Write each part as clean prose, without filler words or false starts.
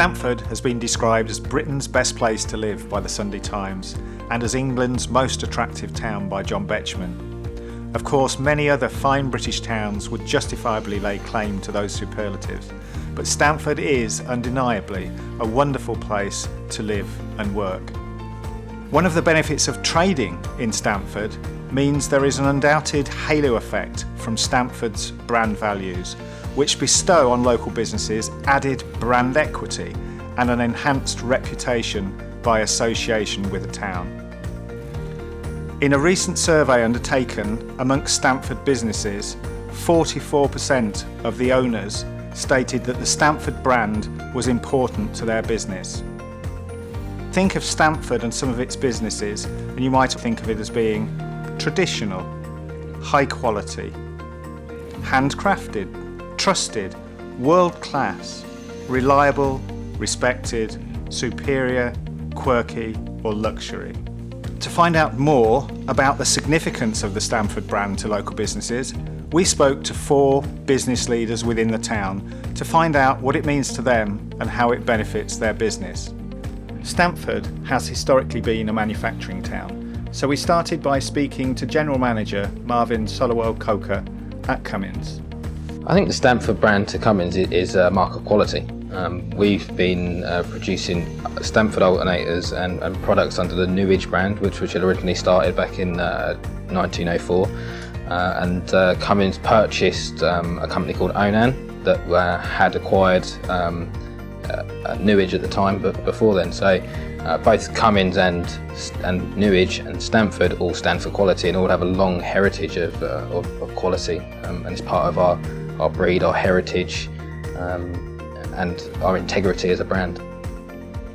Stamford has been described as Britain's best place to live by the Sunday Times and as England's most attractive town by John Betjeman. Of course, many other fine British towns would justifiably lay claim to those superlatives, but Stamford is undeniably a wonderful place to live and work. One of the benefits of trading in Stamford means there is an undoubted halo effect from Stamford's brand values, which bestow on local businesses added brand equity and an enhanced reputation by association with the town. In a recent survey undertaken amongst Stamford businesses, 44% of the owners stated that the Stamford brand was important to their business. Think of Stamford and some of its businesses and you might think of it as being traditional, high quality, handcrafted, trusted, world-class, reliable, respected, superior, quirky or luxury. To find out more about the significance of the Stamford brand to local businesses, we spoke to 4 business leaders within the town to find out what it means to them and how it benefits their business. Stamford has historically been a manufacturing town, so we started by speaking to General Manager Marvin Solowell-Coker at Cummins. I think the Stamford brand to Cummins is a mark of quality. We've been producing Stamford alternators and products under the Newidge brand, which had originally started back in 1904. Cummins purchased a company called Onan that had acquired Newidge at the time, but before then. So both Cummins and Newidge and Stamford all stand for quality and all have a long heritage of quality, and it's part of our breed, our heritage, and our integrity as a brand.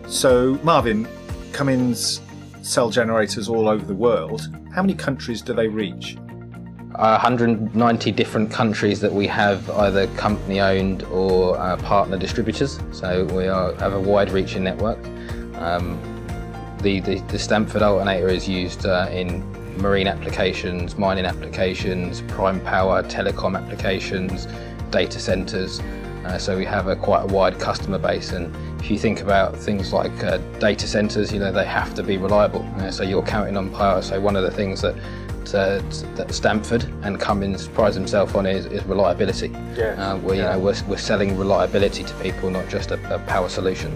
So Marvin, Cummins sell generators all over the world. How many countries do they reach? 190 different countries that we have either company owned or partner distributors, so we have a wide reaching network. The Stamford alternator is used in marine applications, mining applications, prime power, telecom applications, data centres, so we have quite a wide customer base. And if you think about things like data centres, they have to be reliable, so you're counting on power. So one of the things that Stamford and Cummins prides himself on is reliability. Yeah. We're selling reliability to people, not just a power solution.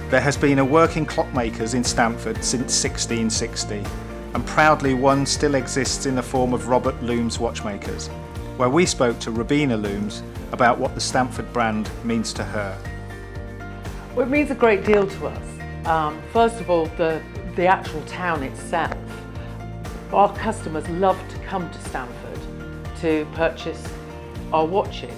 There has been a working clockmakers in Stamford since 1660, and proudly one still exists in the form of Robert Looms Watchmakers, where we spoke to Robina Looms about what the Stamford brand means to her. Well, it means a great deal to us. First of all, the actual town itself. Our customers love to come to Stamford to purchase our watches,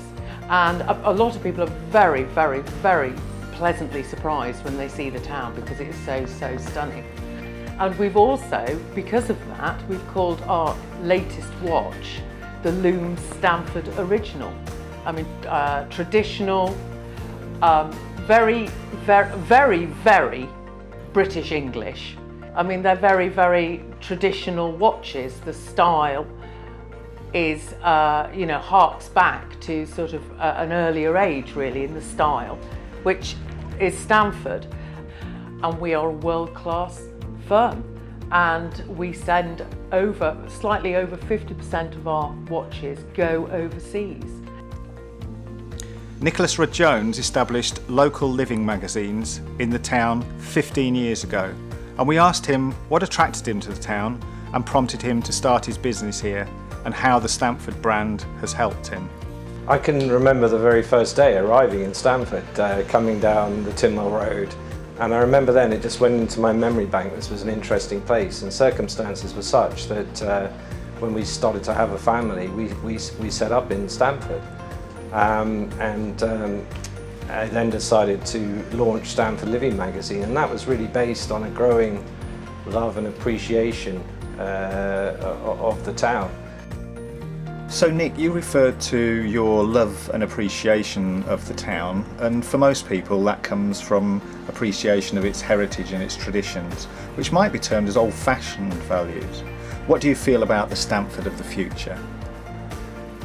and a lot of people are very, very, very pleasantly surprised when they see the town because it is so stunning. And we've also, because of that, we've called our latest watch the Looms Stamford Original. I mean, traditional, very, very, very, very British English. I mean, they're very, very traditional watches. The style is, harks back to sort of an earlier age, really, in the style, which is Stamford. And we are a world-class firm. And we send slightly over 50% of our watches go overseas. Nicholas Rudd-Jones established local living magazines in the town 15 years ago, and we asked him what attracted him to the town and prompted him to start his business here, and how the Stamford brand has helped him. I can remember the very first day arriving in Stamford, coming down the Tinwell Road, and I remember then it just went into my memory bank. This was an interesting place, and circumstances were such that when we started to have a family, we set up in Stamford. I then decided to launch Stamford Living magazine, and that was really based on a growing love and appreciation of the town. So Nick, you referred to your love and appreciation of the town, and for most people that comes from appreciation of its heritage and its traditions, which might be termed as old-fashioned values. What do you feel about the Stamford of the future?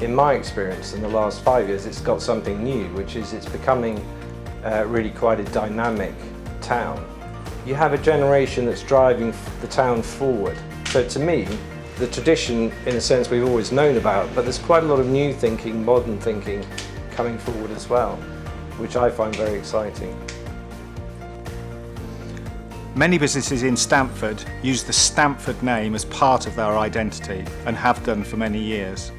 In my experience, in the last 5 years, it's got something new, which is it's becoming really quite a dynamic town. You have a generation that's driving the town forward. So to me, the tradition, in a sense, we've always known about, but there's quite a lot of new thinking, modern thinking coming forward as well, which I find very exciting. Many businesses in Stamford use the Stamford name as part of their identity and have done for many years.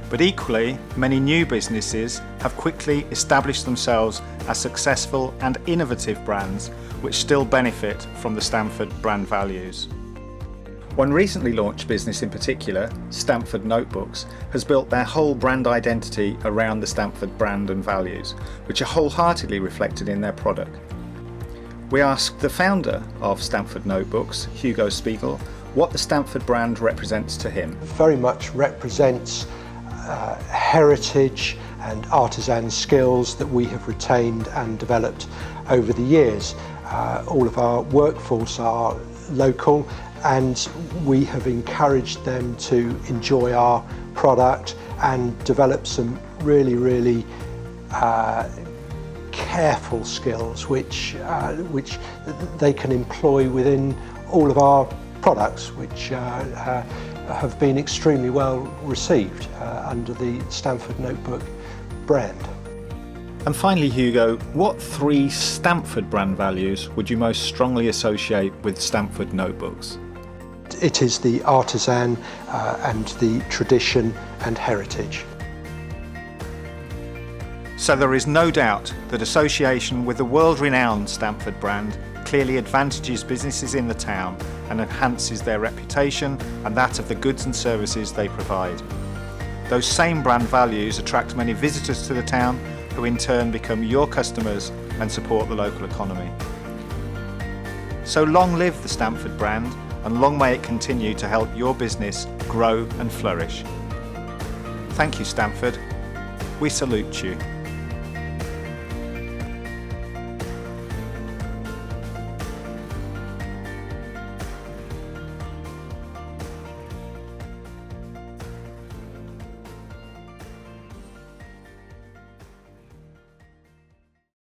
But equally, many new businesses have quickly established themselves as successful and innovative brands which still benefit from the Stamford brand values. One recently launched business in particular, Stamford Notebooks, has built their whole brand identity around the Stamford brand and values, which are wholeheartedly reflected in their product. We asked the founder of Stamford Notebooks, Hugo Spiegel, what the Stamford brand represents to him. Very much represents heritage and artisan skills that we have retained and developed over the years. All of our workforce are local, and we have encouraged them to enjoy our product and develop some really careful skills which they can employ within all of our products, which have been extremely well received under the Stamford Notebook brand. And finally, Hugo, what 3 Stamford brand values would you most strongly associate with Stamford Notebooks? It is the artisan and the tradition and heritage. So there is no doubt that association with the world-renowned Stamford brand clearly advantages businesses in the town and enhances their reputation and that of the goods and services they provide. Those same brand values attract many visitors to the town, who in turn become your customers and support the local economy. So long live the Stamford brand, and long may it continue to help your business grow and flourish. Thank you, Stamford. We salute you.